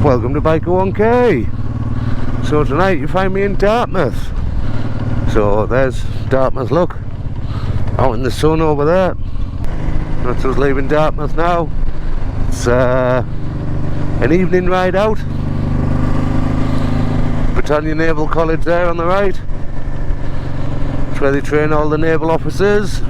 Welcome to Biker 1K. So tonight you find me in Dartmouth. So there's Dartmouth, look, out in the sun over there. That's us leaving Dartmouth now. It's an evening ride out. Britannia Naval College there on the right. It's where they train all the naval officers.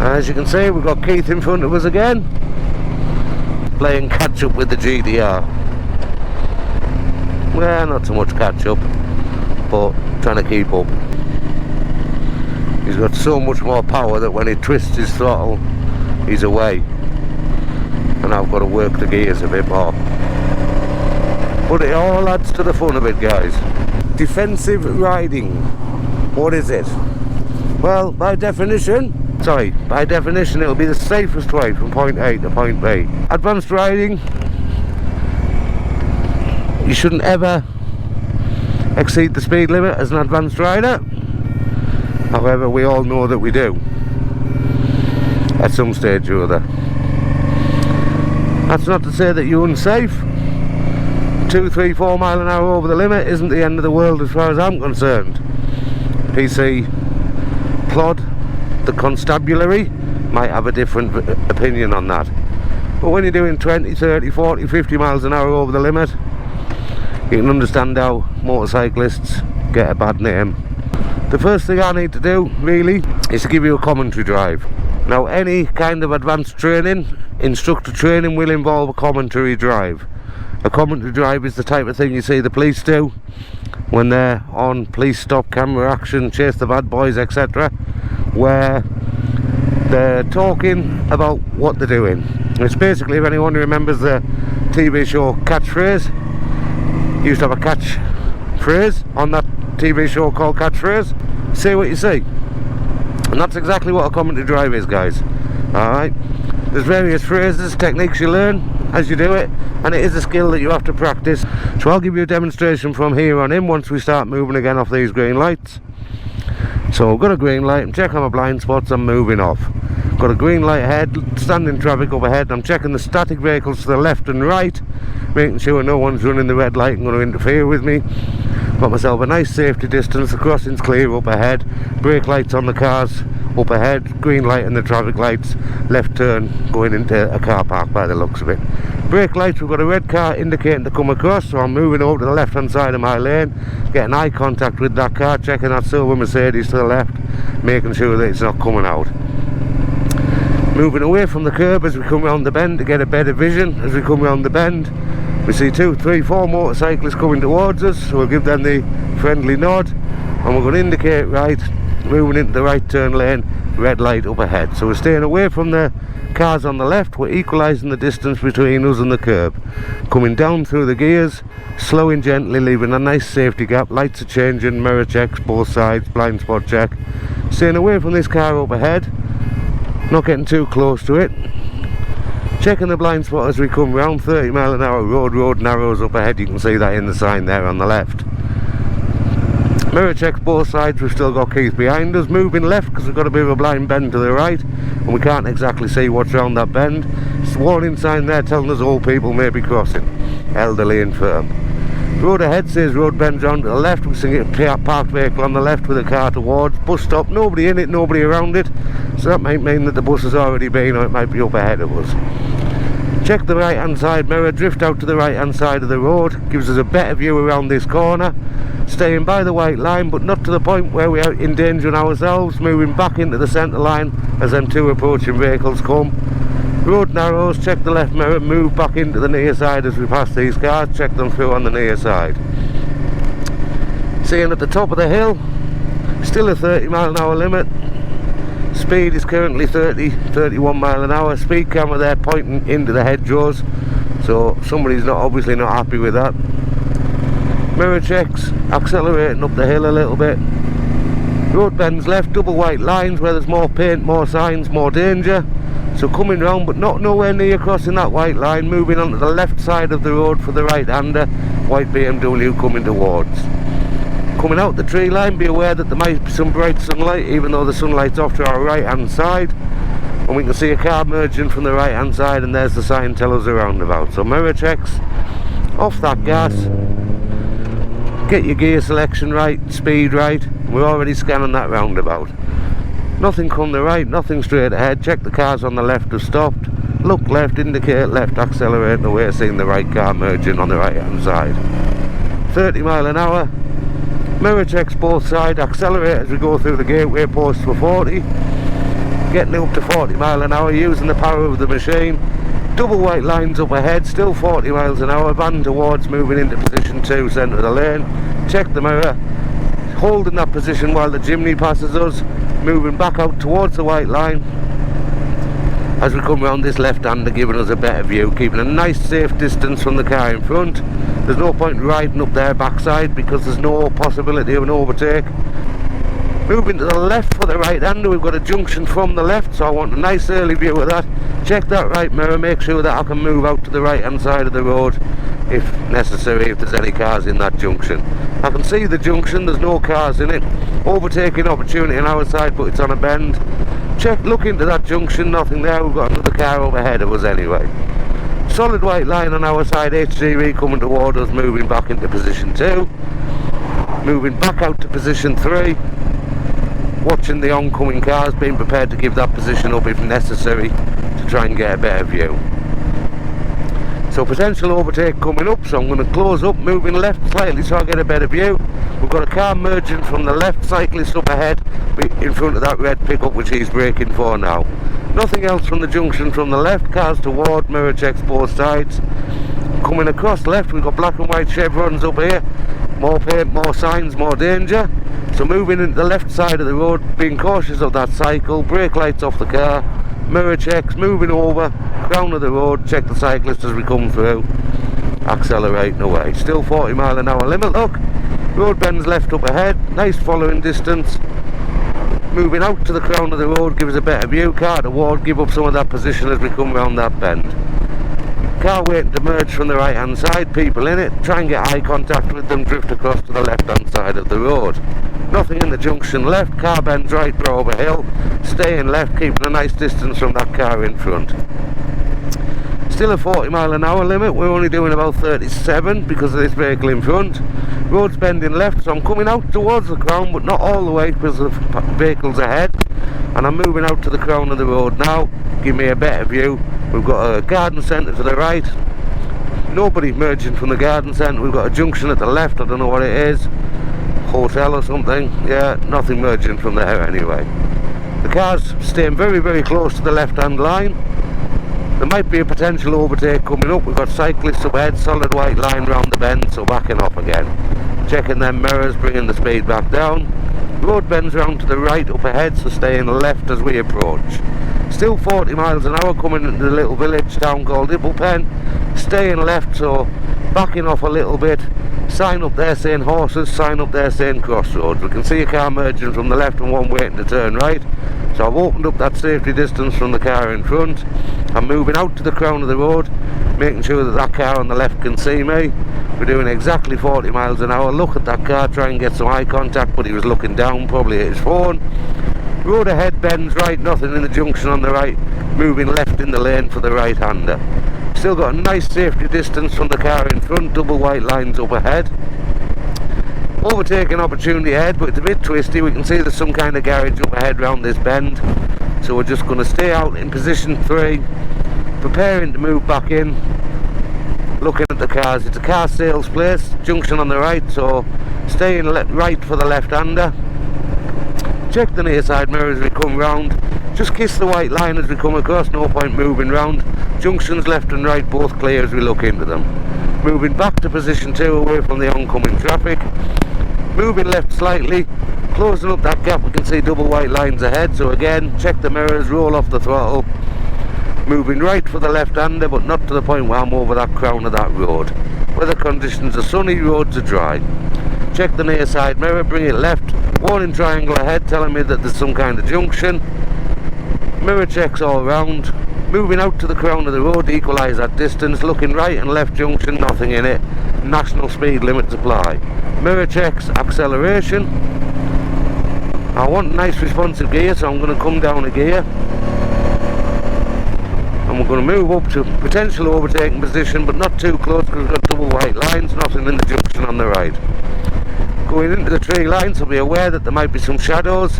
As you can see, we've got Keith in front of us again, playing catch up with the GDR. Well, not so much catch up, but trying to keep up. He's got so much more power that when he twists his throttle, he's away. And I've got to work the gears a bit more. But it all adds to the fun of it, guys. Defensive riding. What is it? Well, by definition it'll be the safest way from point A to point B. Advanced riding, you shouldn't ever exceed the speed limit as an advanced rider. However, we all know that we do at some stage or other. That's not to say that you're unsafe. 2, 3, 4 mile an hour over the limit isn't the end of the world as far as I'm concerned. PC plod, the constabulary, might have a different opinion on that. But when you're doing 20, 30, 40, 50 miles an hour over the limit, you can understand how motorcyclists get a bad name. The first thing I need to do, really, is to give you a commentary drive. Now, any kind of advanced training, instructor training, will involve a commentary drive. A commentary drive is the type of thing you see the police do when they're on police stop, camera action, chase the bad boys, etc., where they're talking about what they're doing. It's basically, if anyone remembers the TV show Catchphrase, used to have a catchphrase on that TV show called Catchphrase. Say what you see. And that's exactly what a commentary drive is, guys. Alright? There's various phrases, techniques you learn as you do it, and it is a skill that you have to practice. So I'll give you a demonstration from here on in once we start moving again off these green lights. So I've got a green light, I'm checking my blind spots, I'm moving off. Got a green light ahead, standing traffic up ahead, I'm checking the static vehicles to the left and right, making sure no one's running the red light and going to interfere with me. Got myself a nice safety distance, the crossing's clear up ahead, brake lights on the cars up ahead, green light in the traffic lights, left turn going into a car park by the looks of it. Brake lights, we've got a red car indicating to come across, so I'm moving over to the left hand side of my lane, getting eye contact with that car, checking that silver Mercedes to the left, making sure that it's not coming out. Moving away from the curb as we come round the bend to get a better vision. As we come round the bend, we see 2, 3, 4 motorcyclists coming towards us, so we'll give them the friendly nod, and we're going to indicate right, moving into the right turn lane, red light up ahead. So we're staying away from the cars on the left, we're equalising the distance between us and the curb. Coming down through the gears, slowing gently, leaving a nice safety gap, lights are changing, mirror checks both sides, blind spot check. Staying away from this car up ahead, not getting too close to it. Checking the blind spot as we come round, 30 mile an hour road narrows up ahead, you can see that in the sign there on the left. Mirror checks both sides, we've still got Keith behind us, moving left because we've got a bit of a blind bend to the right and we can't exactly see what's round that bend. It's a warning sign there telling us all people may be crossing, elderly and firm. Road ahead says road bends round to the left, we see a parked vehicle on the left with a car towards, bus stop, nobody in it, nobody around it, so that might mean that the bus has already been, or it might be up ahead of us. Check the right hand side mirror, drift out to the right hand side of the road, gives us a better view around this corner, staying by the white line but not to the point where we are endangering ourselves, moving back into the centre line as them 2 approaching vehicles come. Road narrows, check the left mirror, move back into the near side as we pass these cars, check them through on the near side. Seeing at the top of the hill, still a 30 mile an hour limit. Speed is currently 31 mile an hour. Speed camera there pointing into the hedgerows, so somebody's obviously not happy with that. Mirror checks, accelerating up the hill a little bit. Road bends left, double white lines where there's more paint, more signs, more danger. So coming round but not nowhere near crossing that white line, moving onto the left side of the road for the right hander, white BMW coming towards. Coming out the tree line, be aware that there might be some bright sunlight, even though the sunlight's off to our right hand side, and we can see a car merging from the right hand side, and there's the sign telling us a roundabout. So mirror checks, off that gas, get your gear selection right, speed right. We're already scanning that roundabout. Nothing come the right, nothing straight ahead. Check the cars on the left have stopped. Look left, indicate left, accelerate away, seeing the right car merging on the right hand side. 30 mile an hour. Mirror checks both sides, accelerate as we go through the gateway post for 40. Getting up to 40 mile an hour using the power of the machine. Double white lines up ahead, still 40 miles an hour, van towards, moving into position 2, centre of the lane. Check the mirror, holding that position while the chimney passes us, moving back out towards the white line as we come round this left hander, giving us a better view, keeping a nice safe distance from the car in front. There's no point riding up their backside because there's no possibility of an overtake. Moving to the left for the right hander, we've got a junction from the left, so I want a nice early view of that. Check that right mirror, make sure that I can move out to the right hand side of the road if necessary, if there's any cars in that junction. I can see the junction, there's no cars in it. Overtaking opportunity on our side, but it's on a bend. Check, look into that junction, nothing there, we've got another car over ahead of us anyway. Solid white line on our side, HGV coming toward us, moving back into position 2. Moving back out to position 3. Watching the oncoming cars, being prepared to give that position up if necessary to try and get a better view. So potential overtake coming up, so I'm going to close up, moving left slightly so I get a better view. We've got a car merging from the left, cyclist up ahead in front of that red pickup which he's braking for now. Nothing else from the junction from the left, cars toward, mirror checks both sides. Coming across left, we've got black and white chevrons up here, more paint, more signs, more danger. So moving into the left side of the road, being cautious of that cycle, brake lights off the car, mirror checks, moving over, crown of the road, check the cyclist as we come through, accelerating away. Still 40 mile an hour limit, look, road bends left up ahead, nice following distance. Moving out to the crown of the road gives a better view, car toward, give up some of that position as we come round that bend. Car waiting to merge from the right hand side, people in it, try and get eye contact with them, drift across to the left hand side of the road. Nothing in the junction left, car bends right, bro over hill, staying left, keeping a nice distance from that car in front. Still a 40 mile an hour limit, we're only doing about 37 because of this vehicle in front. Road's bending left, so I'm coming out towards the crown, but not all the way because of the vehicles ahead. And I'm moving out to the crown of the road now, give me a better view. We've got a garden centre to the right, nobody merging from the garden centre. We've got a junction at the left, I don't know what it is, hotel or something, yeah, nothing merging from there anyway. The car's staying very, very close to the left hand line. There might be a potential overtake coming up. We've got cyclists up ahead, solid white line round the bend, so backing off again. Checking them mirrors, bringing the speed back down. Road bends round to the right up ahead, so staying left as we approach. Still 40 miles an hour coming into the little village town called Ipplepen. Staying left, so backing off a little bit. Sign up there saying horses, sign up there saying crossroads. We can see a car merging from the left and one waiting to turn right. So I've opened up that safety distance from the car in front. I'm moving out to the crown of the road, making sure that that car on the left can see me. We're doing exactly 40 miles an hour. Look at that car, try and get some eye contact, but he was looking down, probably at his phone. Road ahead bends right, nothing in the junction on the right, moving left in the lane for the right hander. Still got a nice safety distance from the car in front, double white lines up ahead. Overtaking opportunity ahead, but it's a bit twisty. We can see there's some kind of garage up ahead round this bend, so we're just going to stay out in position 3, preparing to move back in, looking at the cars. It's a car sales place, junction on the right, so staying right for the left hander. Check the near side mirror as we come round, just kiss the white line as we come across, no point moving round. Junctions left and right both clear as we look into them. Moving back to position 2 away from the oncoming traffic. Moving left slightly, closing up that gap, we can see double white lines ahead, so again check the mirrors, roll off the throttle. Moving right for the left hander, but not to the point where I'm over that crown of that road. Weather conditions are sunny, roads are dry. Check the near side mirror, bring it left, warning triangle ahead telling me that there's some kind of junction. Mirror checks all round. Moving out to the crown of the road, equalise that distance, looking right and left junction, nothing in it. national speed limits apply. Mirror checks acceleration. I want nice responsive gear, so I'm going to come down a gear. And we're going to move up to potential overtaking position, but not too close because we've got double white lines, nothing in the junction on the right. Going into the tree line, so be aware that there might be some shadows.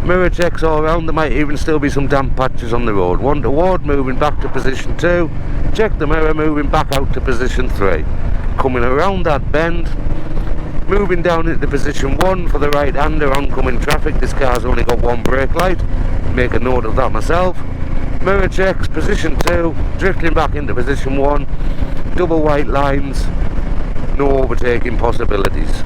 Mirror checks all around, there might even still be some damp patches on the road. One toward, moving back to position 2. Check the mirror, moving back out to position 3. Coming around that bend, moving down into position 1 for the right-hander oncoming traffic. This car's only got one brake light, make a note of that myself. Mirror checks, position 2, drifting back into position 1, double white lines, no overtaking possibilities.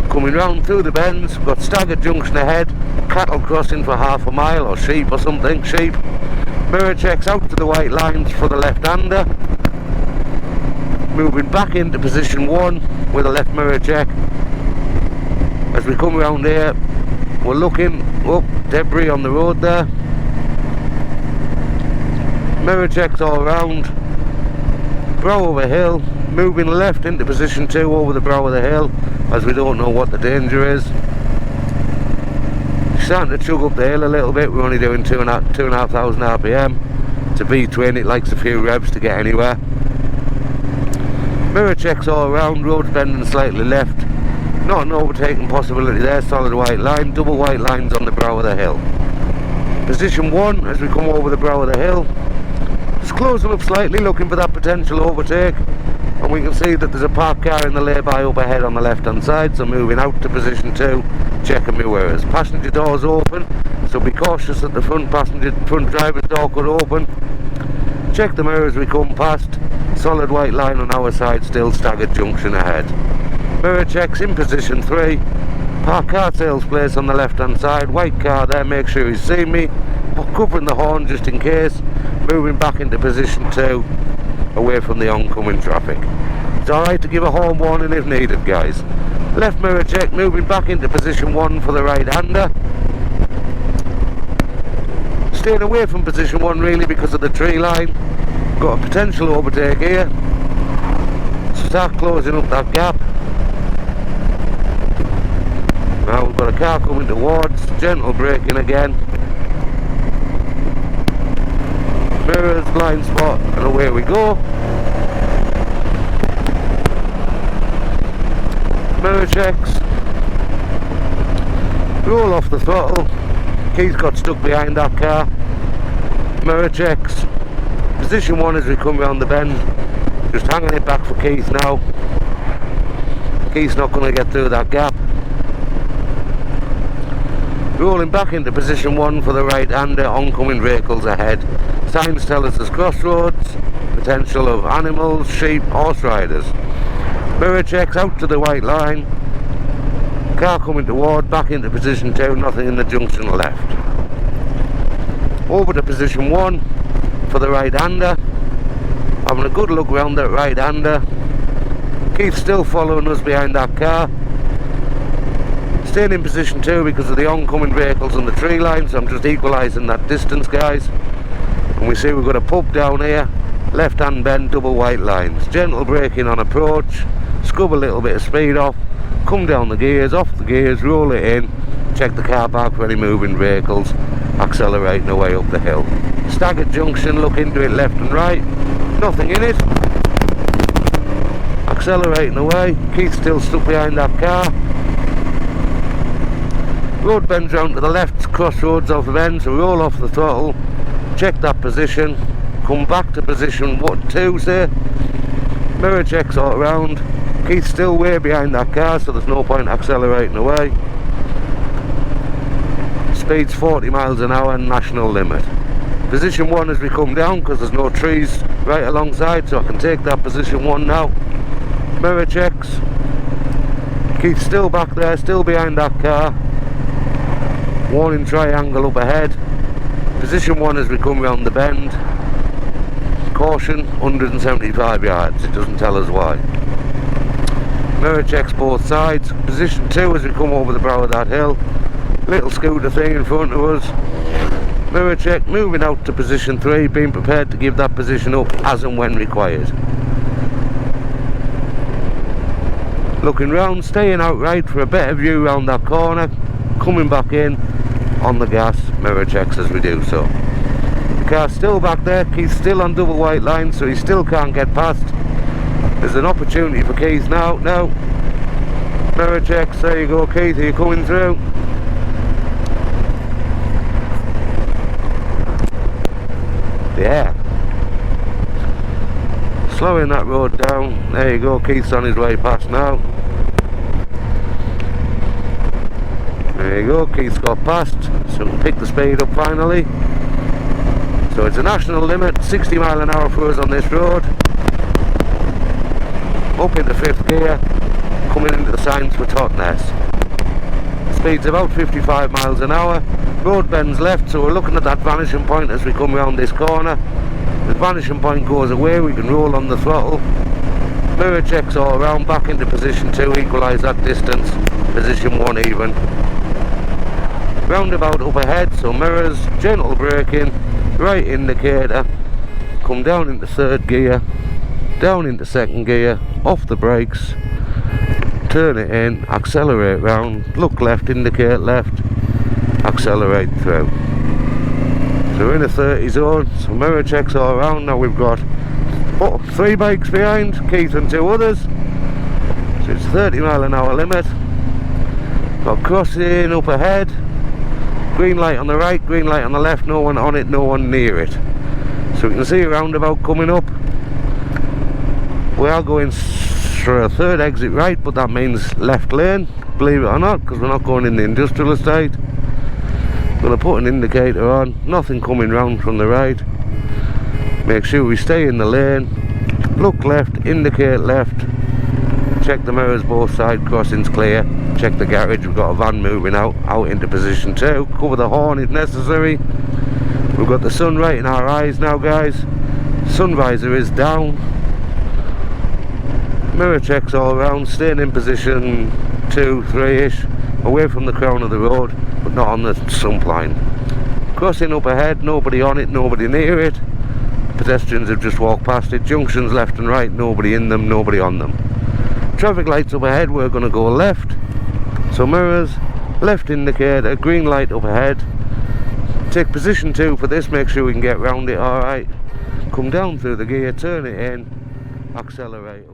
Coming round through the bends, we've got staggered junction ahead, cattle crossing for half a mile, or sheep or something, sheep. Mirror checks out to the white lines for the left-hander. Moving back into position 1 with a left mirror check. As we come around here, we're looking up, debris on the road there. Mirror checks all around. Brow of a hill, moving left into position 2 over the brow of the hill, as we don't know what the danger is. Starting to chug up the hill a little bit. We're only doing 2,500 RPM. It's a V-twin, it likes a few revs to get anywhere. Mirror checks all around, road's bending slightly left. Not an overtaking possibility there, solid white line, double white lines on the brow of the hill. Position 1 as we come over the brow of the hill. Just closing up slightly, looking for that potential overtake. And we can see that there's a parked car in the lay-by up ahead on the left-hand side, so moving out to position 2, checking my mirrors. Passenger doors open, so be cautious that the front driver's door could open. Check the mirrors as we come past. Solid white line on our side, still staggered junction ahead. Mirror checks in position 3. Parked car sales place on the left-hand side. White car there, make sure he's seen me. Covering the horn just in case. Moving back into position 2. Away from the oncoming traffic. It's alright to give a horn warning if needed, guys. Left mirror check, moving back into position 1 for the right-hander. Staying away from position 1 really because of the tree line. Got a potential overtake here. Start closing up that gap. Now we've got a car coming towards, gentle braking again. Mirrors, blind spot, and away we go. Mirror checks. Roll off the throttle. Keith got stuck behind that car. Mirror checks. Position 1 as we come round the bend. Just hanging it back for Keith now. Keith's not going to get through that gap. Rolling back into position 1 for the right-hander, oncoming vehicles ahead. Signs tell us there's crossroads, potential of animals, sheep, horse riders. Mirror checks out to the white line. Car coming toward, back into position 2, nothing in the junction left. Over to position 1 for the right-hander. Having a good look around that right-hander. Keith's still following us behind that car. Staying in position 2 because of the oncoming vehicles on the tree line, so I'm just equalising that distance, guys. And we see we've got a pub down here, left hand bend, double white lines. Gentle braking on approach, scrub a little bit of speed off, come down the gears, off the gears, roll it in, check the car park for any moving vehicles, accelerating away up the hill. Staggered junction, look into it left and right, nothing in it. Accelerating away, Keith's still stuck behind that car. Road bends round to the left, crossroads off the bend, so roll off the throttle, check that position, come back to position 2, say. Mirror checks all around. Keith's still way behind that car, so there's no point accelerating away. Speed's 40 miles an hour, national limit. Position 1 as we come down, because there's no trees right alongside, so I can take that position 1 now. Mirror checks. Keith's still back there, still behind that car. Warning triangle up ahead. Position 1 as we come round the bend. Caution, 175 yards, it doesn't tell us why. Mirror checks both sides. Position 2 as we come over the brow of that hill. Little scooter thing in front of us. Mirror check, moving out to position 3, being prepared to give that position up as and when required. looking round, staying out right for a better view round that corner, coming back in on the gas, mirror checks as we do so. The car's still back there, Keith's still on double white line, so he still can't get past. There's an opportunity for Keith now, mirror checks, there you go Keith, are you coming through? Yeah. Slowing that road down, there you go, Keith's on his way past now. There you go, Keith's got past, so we'll pick the speed up finally. So it's a national limit, 60 mile an hour for us on this road. Up into 5th gear, coming into the signs for Totnes. Speed's about 55 miles an hour, road bends left, so we're looking at that vanishing point as we come round this corner. The vanishing point goes away, we can roll on the throttle. Mirror checks all around, back into position 2, equalise that distance, position 1 even. Roundabout up ahead, so mirrors, gentle braking, right indicator, come down into 3rd gear, down into 2nd gear, off the brakes, turn it in, accelerate round, look left, indicate left, accelerate through. So we're in a 30 zone, so mirror checks all around. Now we've got 3 bikes behind, Keith and 2 others, so it's 30 mile an hour limit. Got crossing up ahead, green light on the right, green light on the left, no one on it, no one near it. So we can see a roundabout coming up. We are going for a 3rd exit right, but that means left lane, believe it or not, because we're not going in the industrial estate. Going to put an indicator on, nothing coming round from the right. Make sure we stay in the lane, look left, indicate left, check the mirrors both side, crossings clear, check the garage, we've got a van moving out into position 2, cover the horn if necessary. We've got the sun right in our eyes now guys, sun visor is down, mirror checks all around, staying in position 2, 3-ish, away from the crown of the road, but not on the sump line. Crossing up ahead, nobody on it, nobody near it, pedestrians have just walked past it, junctions left and right, nobody in them, nobody on them. Traffic lights up ahead, we're going to go left, so mirrors, left indicator, green light up ahead, take position 2 for this, make sure we can get round it alright, come down through the gear, turn it in, accelerate.